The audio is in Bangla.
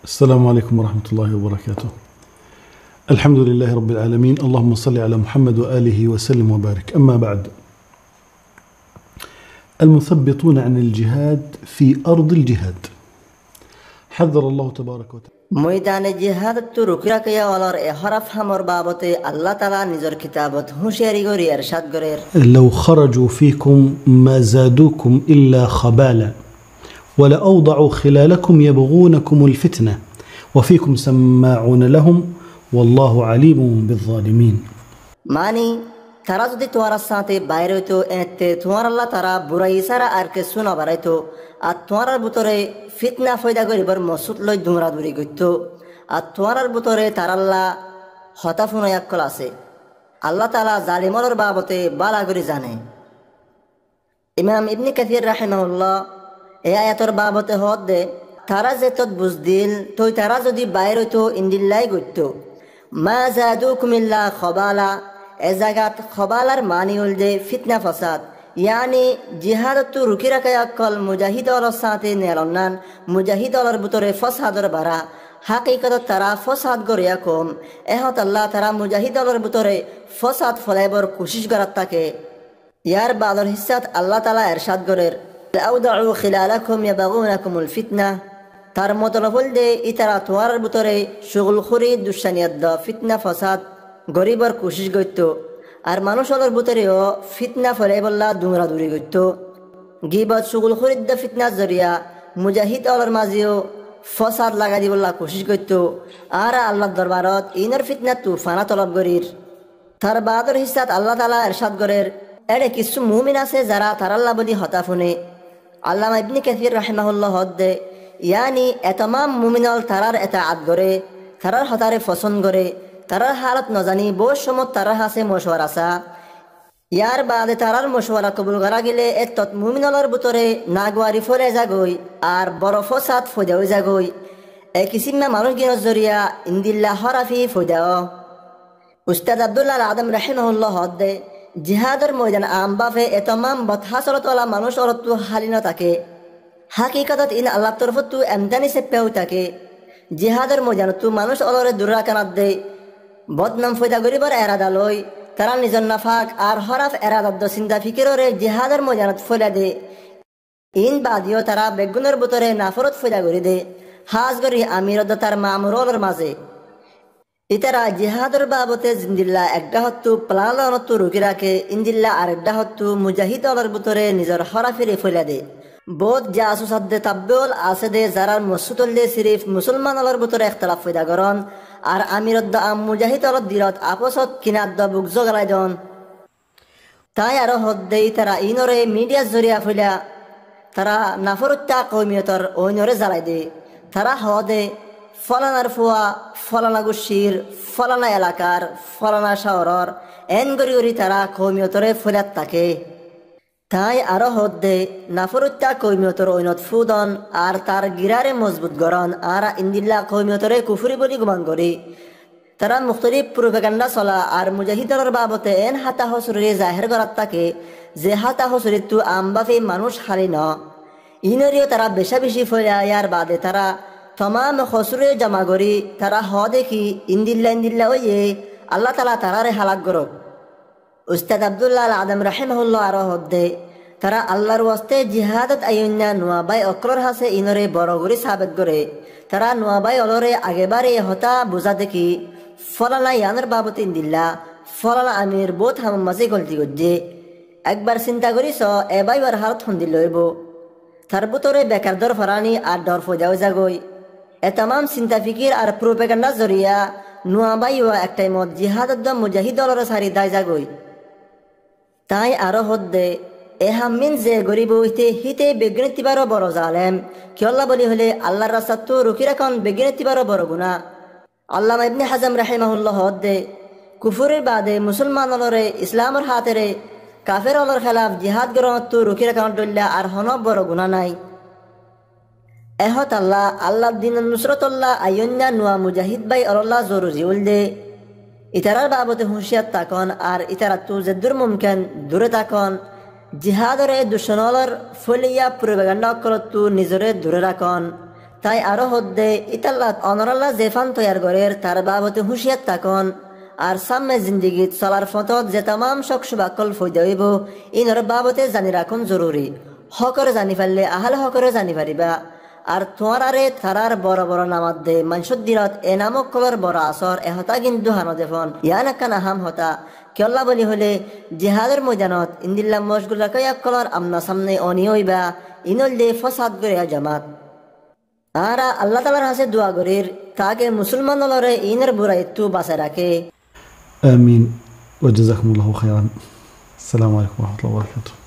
السلام عليكم ورحمة الله وبركاته. الحمد لله رب العالمين، اللهم صل على محمد وآله وسلم وبارك. أما بعد، المثبطون عن الجهاد في أرض الجهاد حذر الله تبارك وتعالى ময়দানে জিহাদত রুকিরাকিয়া ওয়ালার এ হরফ হামর বাবতে আল্লাহ তাআলা নিজের কিতাবত হুঁশিয়ারি করি ইরশাদ করেন, لو خرجوا فيكم ما زادوكم إلا خبالا ولأوضعوا خلالكم يبغونكم الفتنة وفيكم سماعون لهم والله عليم بالظالمين। মানে তারা যদি তোমার সাথে বাইরে হইতো এতে তোমার আল্লাহ তারা বুড়াই সারা আর কে শোনা বাড়াইতো আর তোমার ভিতরে ফিতনা ফয়দা করিবার মসুদ লই দুমরাদুরি করতো আর তোমার ভিতরে তার আল্লাহ হতাফুনয়াক্কল আছে। আল্লাহ তাআলা জালিমর বাবতে বালা করে জানে। ইমাম ইবনে কাসির রাহিমাহুল্লাহ এই আয়াতের বাবতে হদ দে তারা যে তত বুঝদিল তো তারা যদি বাইরে হইতো ইন্দিল্লাই করতো মা জাদুকুম ইল্লা খবালা। এ জায়গাত খবালার মানি হল যে ফিতনা ফসাদ, ইয়ানি জিহাদত রুকি রাখা অকল মুজাহিদ অলর সাথে নেলনান মুজাহিদ অলর ভিতরে ফসাদর বাড়া হাকিকত তারা ফসাদ গড়িয়া কম এহত আল্লাহ তারা মুজাহিদ অলর ভিতরে ফসাদ ফলাইবর কোশিশ করার থাকে। ইয়ার বাদর হিসাত আল্লাহ তাআলা ইরশাদ করেন, আউদাউ খিলালাকুম ইয়াবগুনাকুমুল ফিতনা। তার মতলব হল যে ইতারা তোমার ভিতরে শুগল খুরি দুশানিয়াত ফিতনা ফসাদ গরিবর কোশিশ করত আর মানুষের ভিতরেও ফিতনা ফলাই বললা দুমরা দূরি করত। গিবত শুগল খুরিদ ফিতনা জরিয়া মুজাহিদ অলর মাঝেও ফসাদ লাগা দি বললা কোশিশ করত আর আল্লাহর দরবারত ইনর ফিতনা তুফানা তলব করির। তার বাদর হিসাত আল্লাহ তাআলা ইরশাদ করেন, এরে কিছু মুমিন আছে যারা তার আল্লাহ বলি হতাফুনে। আল্লামা ইবনে কাসির রাহিমাহুল্লাহ হদ্দে ইয়ানি এতমাম মুমিনল তারার এতাআত করে তারার হতারে পছন্দ করে তারার হালত নজানি বহু সময় তারার হাসে মশওয়ারা আসা। ইয়ার বাদে তারার মশওয়ারা কবুল করা গেলে এত মুমিনলর ভিতরে নাগওয়ারি ফলে যাগই আর বড় ফসাদ ফয়দাও যাগই। এ কিসিমা মানুষ গিনর জরিয়া ইন্দিল্লাহ হরাফি ফয়দাও। উস্তাদ আব্দুল্লাহ আল আদম রাহিমাহুল্লাহ হদ্দে জিহাদের ময়দান আমবাফে এতমাম বদহাসরতলা মানুষ অরত্তু হালিন থাকে। হাকিকতত ইন আল্লাহ তরফতু এমদানি সে পেও থাকে। জিহাদের ময়দানতু মানুষ অলরে দূরা কানাত দে বদনাম ফয়দা গরিবার এরাদা লই তারা নিজর নাফাক আর হরাফ এরাদাদ্দ চিন্তা ফিকিররে জিহাদের ময়দানত ফয়লা দে। ইন বাদিও তারা বেগুনের ভিতরে নাফরত ফয়দা করি দে হাজ করি আমিরদ তার মামুরলর মাঝে। ইতারা জিহাদর বাবতে জিন্দিল্লা একটা হত্তু প্লালনত্তু রুকি রাখে ইন্দিল্লা আর একটা হত্তু মুজাহিদ অলর ভিতরে নিজর হরাফিরে ফয়লা দে। বোধ জাসুসাদ্দে তাব্বেল আছে দে যারার মসুদুল্লে সিরিফ মুসলমান অলর ভিতরে ইখতিলাফ ফয়দা করন আর আমিরদ্দ আম মুজাহিদ অলর দিলত আপসত কিনাদ্দ বুক জগালাই দন। তাই আরো হদ্দেই তারা ইনরে মিডিয়ার জরিয়া ফইলা তারা নাফরুত্তা কৌমিয়তর ওইনরে জ্বালাই দে। তারা হদে ফলানার ফুয়া ফলানা গুশির ফলানা এলাকার ফলানা শহরর এন গরি গরি তারা কৌমিয়তরে ফইলাত থাকে। তাই আরো হদ্দে নাফরুত্তা কৌমিয়তর ঐনত ফুদন আর তার গিরারে মজবুত গরন আর ইন্দিল্লা কৌমিয়তরে কুফুরি বলি গুমান করি তারা মুখতলিফ প্রোপাগান্ডা চলা আর মুজাহিদর বাবতে এন হাতা হসুরে জাহের করাত থাকে যে হাতা হসুরিতু আমবাফে মানুষ হারি ন ইনরিও তারা বেশা বেশি ফইলা। ইয়ার বাদে তারা তমাম হসুরে জমা করি তারা হ দেখি ইন্দিল্লা ওয়ে আল্লাহ তাআলা তারারে হালাক করক। উস্তাদ আব্দুল্লাহ আল আদম রাহিমাহুল্লাহ আরো হদ্দে তারা আল্লাহর ওয়াস্তে জিহাদত আইন্না নোয়াবাই অক্রর হাসে ইনরে বড় করে সাবেত করে তারা নোয়াবাই অলরে আগেবারে হতা বুঝা দেখি ফলানা ইয়ানের বাবত ইন্দিল্লা ফলানা আমির বোধ হামাম মাঝে গলতি করছে। একবার চিন্তা করিস এবার হালত সন্দি লইব তার ভিতরে বেকার দর ফরানি আর ডর ফজাও যাগই। এ তামাম চিন্তা ফিকির আর প্রোপাগান্ডা জরিয়া নোয়াবাই ও একটাই মত জিহাদত মুজাহিদ অলরে সারি দায় যাগই। তাই আরো হদ্দে এহামিন যে গরিব হইতে হিতে বেগনিতিবারও বড় জালেম কি আল্লাহ বলি হলে আল্লাহর রাস্তাতো রুকি রাখন বেগনিতিবারও বড় গুনাহ। আল্লামা ইবনে হাজম রাহিমাহুল্লাহ হদ্দে কুফুরের বাদে মুসলমান অলরে ইসলামের হাতেরে কাফের অলর খেলাফ জিহাদ গ্রহণতো রুকি রাখন ডল্লা আর হন বড় গুনাহ নাই। এহত আল্লাহ দিন নুসরতুল্লাহ আইন্না নোয়া মুজাহিদ বাই আল্লাহ জরুরি উল দে ইতারার বাবতে হুঁশিয়ার তাকন আর ইতারা তু যে দূর মুমকিন দূরে তাকন জিহাদরে দুশনলর ফলিয়া প্রোপাগান্ডা করতু নিজরে দূরে রাখন তাই আরো হদ্দে ইতাল্লাত অনরাল্লা জেফান তৈয়ার গরের তার বাবতে হুঁশিয়াত থাকুন আর সামনে জিন্দিগিত চলার ফতত যে তাম শখ সুবাকল ফৈদা হইব ইনর বাবতে জানি রাখুন জরুরি হকরে জানি পারলে আহলে হকরে জানি পারিবা আর তোমারে তারার বড় বড় নামাত দে মানসুদ দিনত এ নামক কলর বড় আসর এহতা কিন্তু হানো দেখুন ইয়ান একান আহাম হতা কেল্লা বলি হলে জিহাদের ময়দানত ইন্দিল্লা মশগুল কয়াক কলর আমনা সামনে অনি হইবা ইনল দে ফসাদ করে জামাত আরা আল্লাহ তালার হাসে দোয়া করির তাকে মুসলমান লরে ইনের বুড়াই তু বাঁচে রাখে آمين وجزاكم الله خيرا. السلام عليكم ورحمة الله وبركاته.